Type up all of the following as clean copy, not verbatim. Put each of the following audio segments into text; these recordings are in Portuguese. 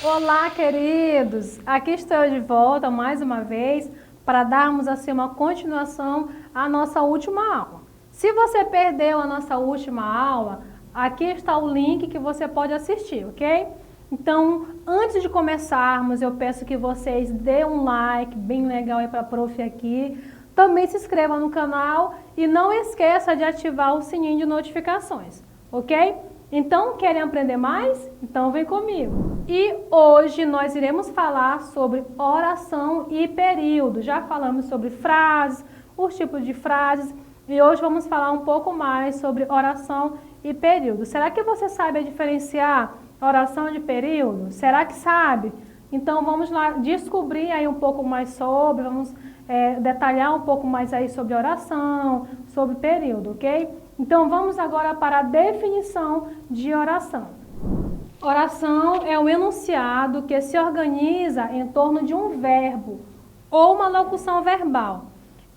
Olá, queridos! Aqui estou eu de volta mais uma vez para darmos assim uma continuação à nossa última aula. Se você perdeu a nossa última aula, aqui está o link que você pode assistir, ok? Então, antes de começarmos, eu peço que vocês dêem um like bem legal aí para a prof aqui. Também se inscreva no canal e não esqueça de ativar o sininho de notificações, ok? Então, querem aprender mais? Então vem comigo! E hoje nós iremos falar sobre oração e período. Já falamos sobre frases, os tipos de frases, e hoje vamos falar um pouco mais sobre oração e período. Será que você sabe diferenciar oração de período? Será que sabe? Então vamos lá descobrir aí um pouco mais sobre, vamos detalhar um pouco mais aí sobre oração, sobre período, ok? Então vamos agora para a definição de oração. Oração é um enunciado que se organiza em torno de um verbo ou uma locução verbal.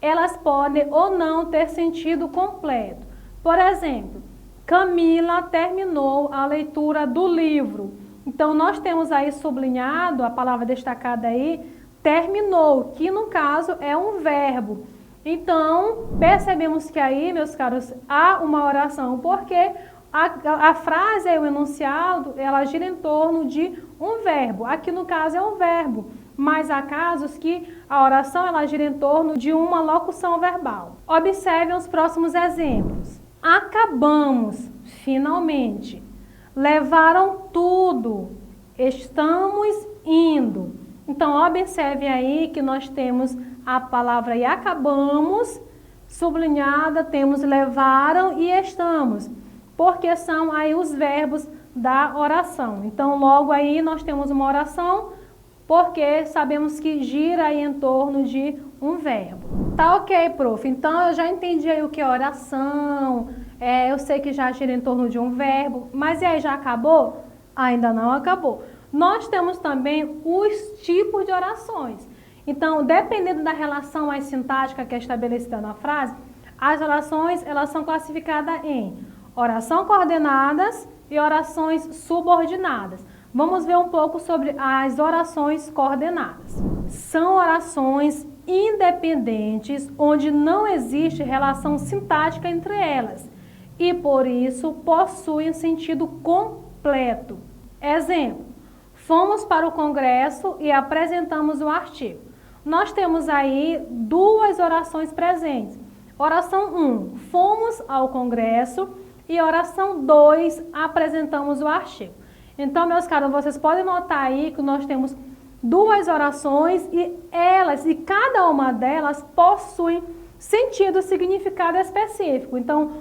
Elas podem ou não ter sentido completo. Por exemplo, Camila terminou a leitura do livro. Então nós temos aí sublinhado, a palavra destacada aí, terminou, que no caso é um verbo. Então, percebemos que aí, meus caros, há uma oração, porque a frase, o enunciado, ela gira em torno de um verbo. Aqui no caso é um verbo, mas há casos que a oração ela gira em torno de uma locução verbal. Observem os próximos exemplos. Acabamos, finalmente. Levaram tudo. Estamos indo. Então, observe aí que nós temos a palavra e acabamos, sublinhada, temos levaram e estamos, porque são aí os verbos da oração. Então, logo aí nós temos uma oração, porque sabemos que gira aí em torno de um verbo. Tá ok, prof. Então, eu já entendi aí o que é oração, eu sei que já gira em torno de um verbo, mas e aí, já acabou? Ainda não acabou. Nós temos também os tipos de orações. Então, dependendo da relação mais sintática que é estabelecida na frase, as orações elas são classificadas em oração coordenadas e orações subordinadas. Vamos ver um pouco sobre as orações coordenadas. São orações independentes onde não existe relação sintática entre elas e, por isso, possuem sentido completo. Exemplo: fomos para o congresso e apresentamos o artigo. Nós temos aí duas orações presentes. Oração 1, fomos ao congresso, e oração 2, apresentamos o artigo. Então, meus caros, vocês podem notar aí que nós temos duas orações e cada uma delas possui sentido, significado específico. Então,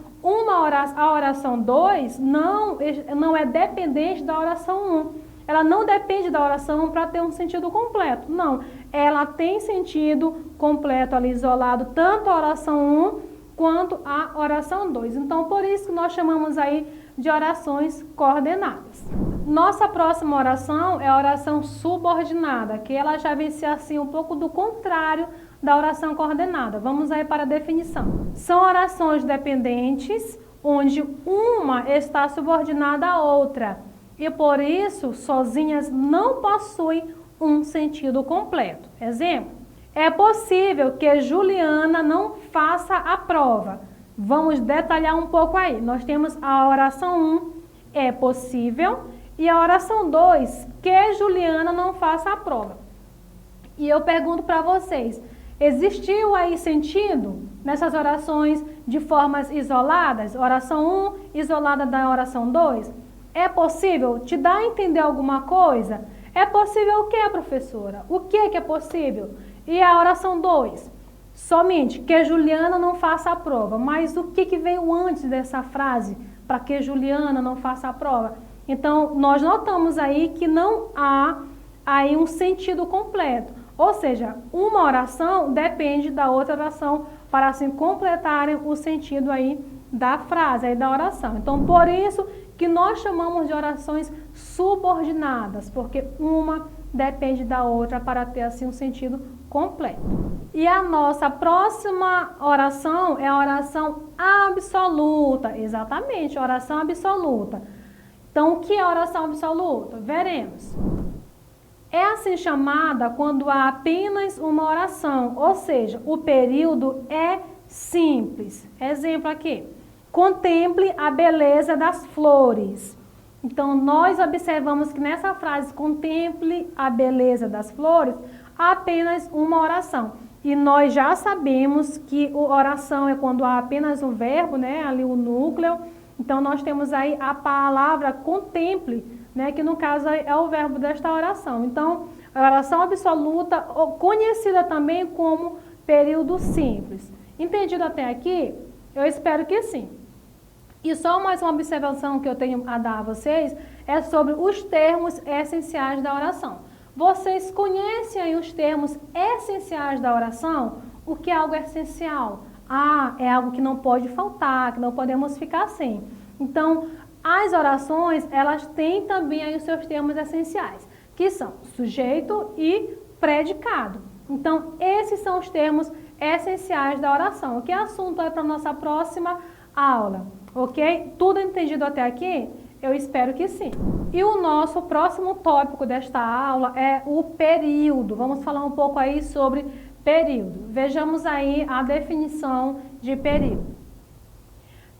a oração 2 não é dependente da oração 1. Ela não depende da oração 1 para ter um sentido completo. Não, ela tem sentido completo ali isolado, tanto a oração 1 quanto a oração 2. Então, por isso que nós chamamos aí de orações coordenadas. Nossa próxima oração é a oração subordinada, que ela já vem ser assim um pouco do contrário da oração coordenada. Vamos aí para a definição. São orações dependentes, onde uma está subordinada à outra, e por isso, sozinhas não possuem um sentido completo. Exemplo: é possível que Juliana não faça a prova. Vamos detalhar um pouco aí. Nós temos a oração 1, é possível, e a oração 2, que Juliana não faça a prova. E eu pergunto para vocês, existiu aí sentido nessas orações de formas isoladas? Oração 1 isolada da oração 2? É possível? Te dá a entender alguma coisa? É possível o que, professora? O que é possível? E a oração 2? Somente que Juliana não faça a prova. Mas o que veio antes dessa frase para que Juliana não faça a prova? Então, nós notamos aí que não há aí um sentido completo. Ou seja, uma oração depende da outra oração para assim completarem o sentido aí da frase, aí da oração. Então, por isso que nós chamamos de orações subordinadas, porque uma depende da outra para ter assim um sentido completo. E a nossa próxima oração é a oração absoluta, exatamente, oração absoluta. Então, o que é oração absoluta? Veremos. É assim chamada quando há apenas uma oração, ou seja, o período é simples. Exemplo aqui. Contemple a beleza das flores. Então, nós observamos que nessa frase, contemple a beleza das flores, há apenas uma oração. E nós já sabemos que a oração é quando há apenas um verbo, né, ali o núcleo. Então, nós temos aí a palavra contemple, né, que no caso é o verbo desta oração. Então, a oração absoluta, conhecida também como período simples. Entendido até aqui? Eu espero que sim. E só mais uma observação que eu tenho a dar a vocês é sobre os termos essenciais da oração. Vocês conhecem aí os termos essenciais da oração? O que é algo essencial? É algo que não pode faltar, que não podemos ficar sem. Então, as orações, elas têm também aí os seus termos essenciais, que são sujeito e predicado. Então, esses são os termos essenciais da oração. O que é assunto aí para a nossa próxima aula? Ok? Tudo entendido até aqui? Eu espero que sim. E o nosso próximo tópico desta aula é o período. Vamos falar um pouco aí sobre período. Vejamos aí a definição de período.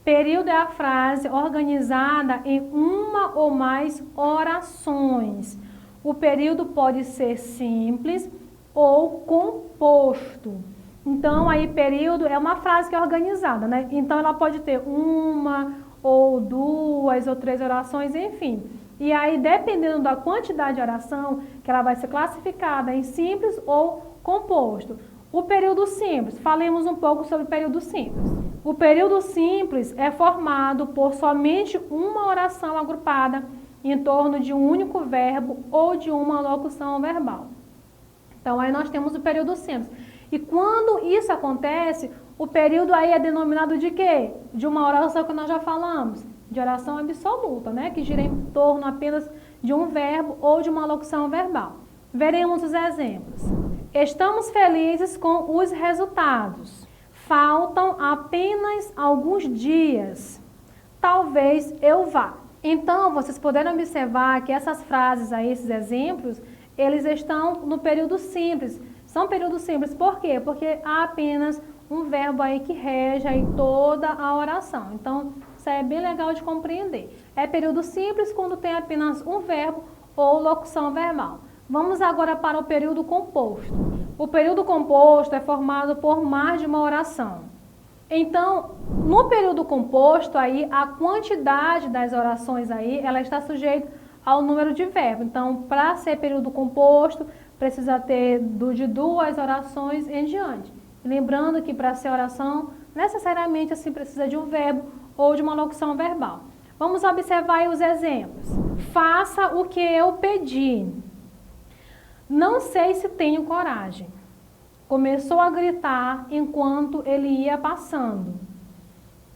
Período é a frase organizada em uma ou mais orações. O período pode ser simples ou composto. Então, aí, período é uma frase que é organizada, né? Então, ela pode ter uma, ou duas, ou três orações, enfim. E aí, dependendo da quantidade de oração, que ela vai ser classificada em simples ou composto. O período simples, falemos um pouco sobre o período simples. O período simples é formado por somente uma oração agrupada em torno de um único verbo ou de uma locução verbal. Então, aí nós temos o período simples. E quando isso acontece, o período aí é denominado de quê? De uma oração que nós já falamos, de oração absoluta, né? Que gira em torno apenas de um verbo ou de uma locução verbal. Veremos os exemplos. Estamos felizes com os resultados. Faltam apenas alguns dias. Talvez eu vá. Então, vocês puderam observar que essas frases aí, esses exemplos, eles estão no período simples. São períodos simples, por quê? Porque há apenas um verbo aí que rege aí toda a oração. Então, isso é bem legal de compreender. É período simples quando tem apenas um verbo ou locução verbal. Vamos agora para o período composto. O período composto é formado por mais de uma oração. Então, no período composto, aí, a quantidade das orações aí, ela está sujeita ao número de verbo. Então, para ser período composto, precisa ter de duas orações em diante. Lembrando que para ser oração, necessariamente assim precisa de um verbo ou de uma locução verbal. Vamos observar aí os exemplos. Faça o que eu pedi. Não sei se tenho coragem. Começou a gritar enquanto ele ia passando.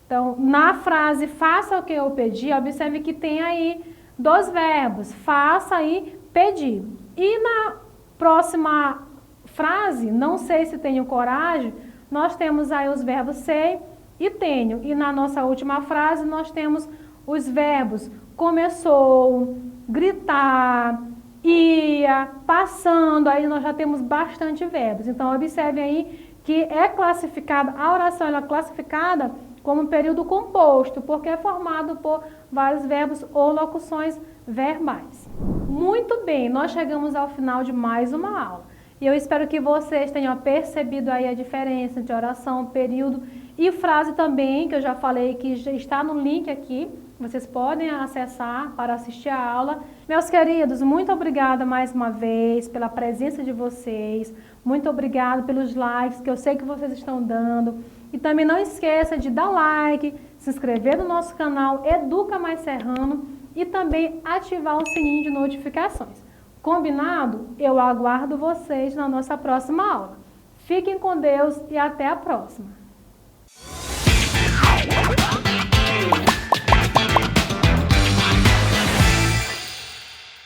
Então, na frase faça o que eu pedi, observe que tem aí dois verbos, faça e pedir. E na próxima frase, não sei se tenho coragem, nós temos aí os verbos sei e tenho. E na nossa última frase, nós temos os verbos começou, gritar, ia, passando, aí nós já temos bastante verbos. Então, observe aí que é classificada, a oração ela é classificada como período composto, porque é formado por vários verbos ou locuções verbais. Muito bem, nós chegamos ao final de mais uma aula. E eu espero que vocês tenham percebido aí a diferença entre oração, período e frase também, que eu já falei que já está no link aqui. Vocês podem acessar para assistir a aula. Meus queridos, muito obrigada mais uma vez pela presença de vocês. Muito obrigada pelos likes que eu sei que vocês estão dando. E também não esqueça de dar like, se inscrever no nosso canal Educa Mais Serrano e também ativar o sininho de notificações. Combinado? Eu aguardo vocês na nossa próxima aula. Fiquem com Deus e até a próxima.